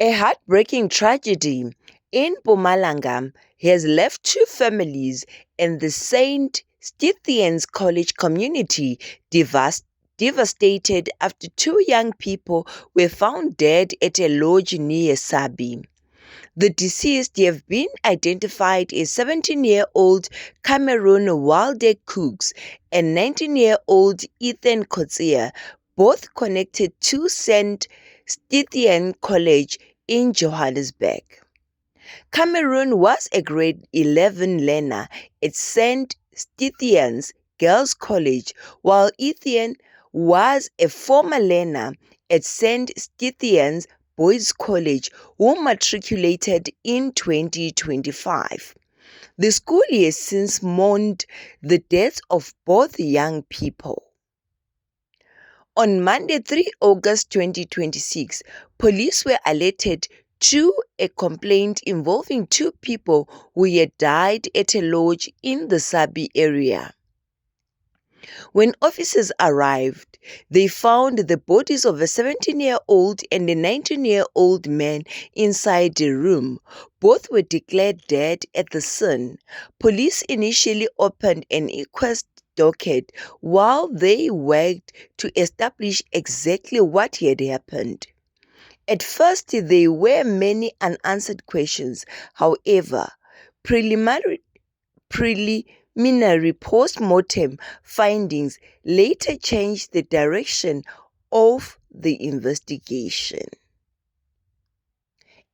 A heartbreaking tragedy in Mpumalanga has left two families and the St. Stithians College community devastated after two young people were found dead at a lodge near Sabi. The deceased have been identified as 17-year-old Cameron Walde Cooks and 19-year-old Ethan Coetzee, both connected to St. Stithian College in Johannesburg. Cameron was a grade 11 learner at St. Stithians Girls College, while Ethan was a former learner at St. Stithians Boys College who matriculated in 2025. The school has since mourned the deaths of both young people. On Monday, 3 August 2026, police were alerted to a complaint involving two people who had died at a lodge in the Sabi area. When officers arrived, they found the bodies of a 17-year-old and a 19-year-old man inside the room. Both were declared dead at the scene. Police initially opened an inquest docket while they worked to establish exactly what had happened. At first, there were many unanswered questions. However, preliminary post-mortem findings later changed the direction of the investigation.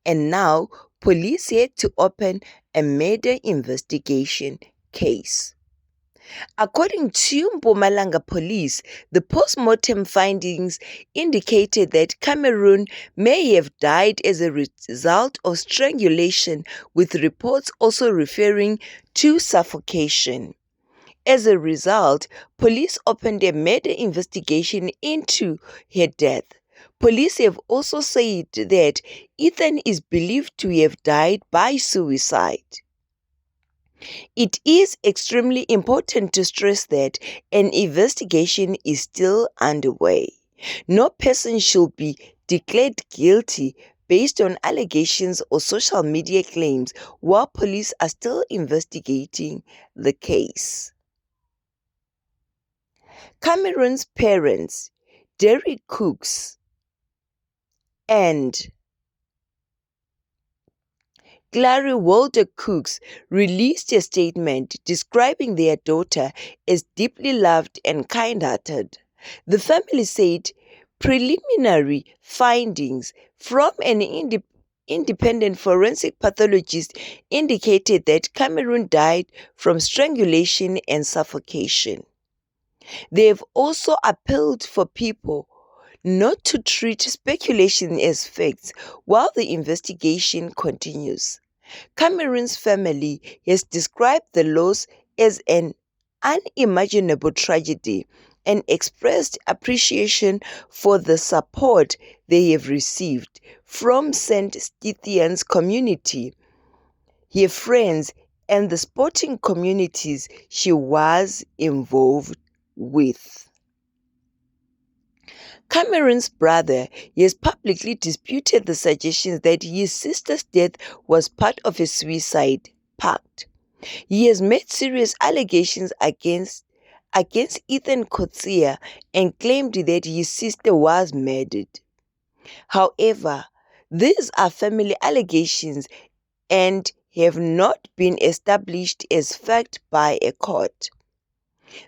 And now, police had to open a murder investigation case. According to Mpumalanga Police, the post-mortem findings indicated that Cameron may have died as a result of strangulation, with reports also referring to suffocation. As a result, police opened a murder investigation into her death. Police have also said that Ethan is believed to have died by suicide. It is extremely important to stress that an investigation is still underway. No person should be declared guilty based on allegations or social media claims while police are still investigating the case. Cameron's parents, Derek Cooks and Clary Walter Cooks, released a statement describing their daughter as deeply loved and kind-hearted. The family said preliminary findings from an independent forensic pathologist indicated that Cameron died from strangulation and suffocation. They have also appealed for people not to treat speculation as facts while the investigation continues. Cameron's family has described the loss as an unimaginable tragedy and expressed appreciation for the support they have received from St. Stithians community, her friends, and the sporting communities she was involved with. Cameron's brother has publicly disputed the suggestions that his sister's death was part of a suicide pact. He has made serious allegations against Ethan Coetzee and claimed that his sister was murdered. However, these are family allegations and have not been established as fact by a court.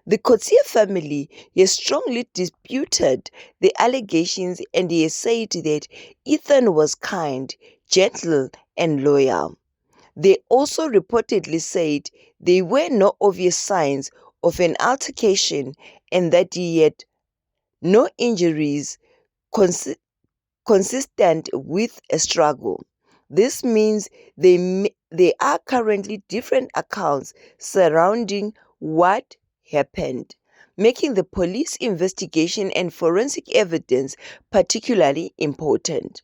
The Coetzee family has strongly disputed the allegations and has said that Ethan was kind, gentle, and loyal. They also reportedly said there were no obvious signs of an altercation and that he had no injuries consistent with a struggle. This means there are currently different accounts surrounding what happened, making the police investigation and forensic evidence particularly important.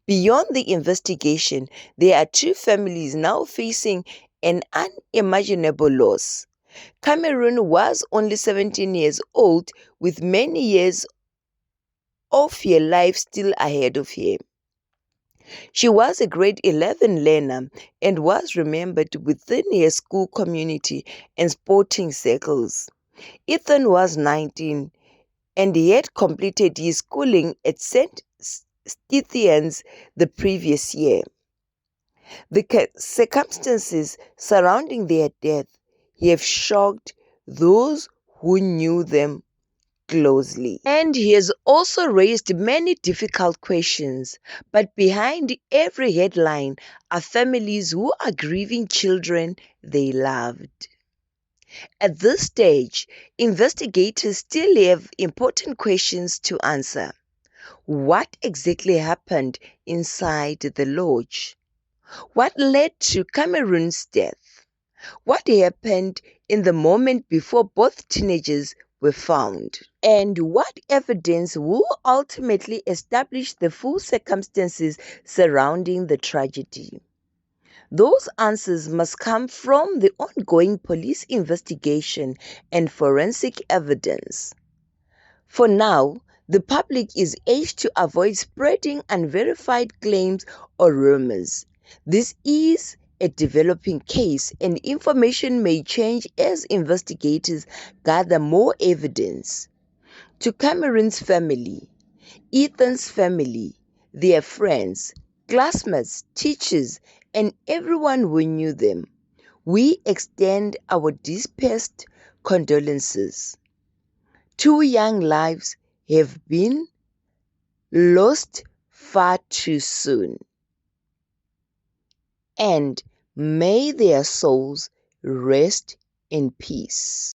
Beyond the investigation, there are two families now facing an unimaginable loss. Cameron was only 17 years old, with many years of her life still ahead of her. She was a grade 11 learner and was remembered within her school community and sporting circles. Ethan was 19 and he had completed his schooling at St. Stithians the previous year. The circumstances surrounding their death have shocked those who knew them closely. And he has also raised many difficult questions. But behind every headline are families who are grieving children they loved. At this stage, investigators still have important questions to answer. What exactly happened inside the lodge? What led to Cameron's death? What happened in the moment before both teenagers were found? And what evidence will ultimately establish the full circumstances surrounding the tragedy? Those answers must come from the ongoing police investigation and forensic evidence. For now, the public is urged to avoid spreading unverified claims or rumors. This is a developing case and information may change as investigators gather more evidence. To Cameron's family, Ethan's family, their friends, classmates, teachers, and everyone who knew them, we extend our deepest condolences. 2 young lives have been lost far too soon, and may their souls rest in peace.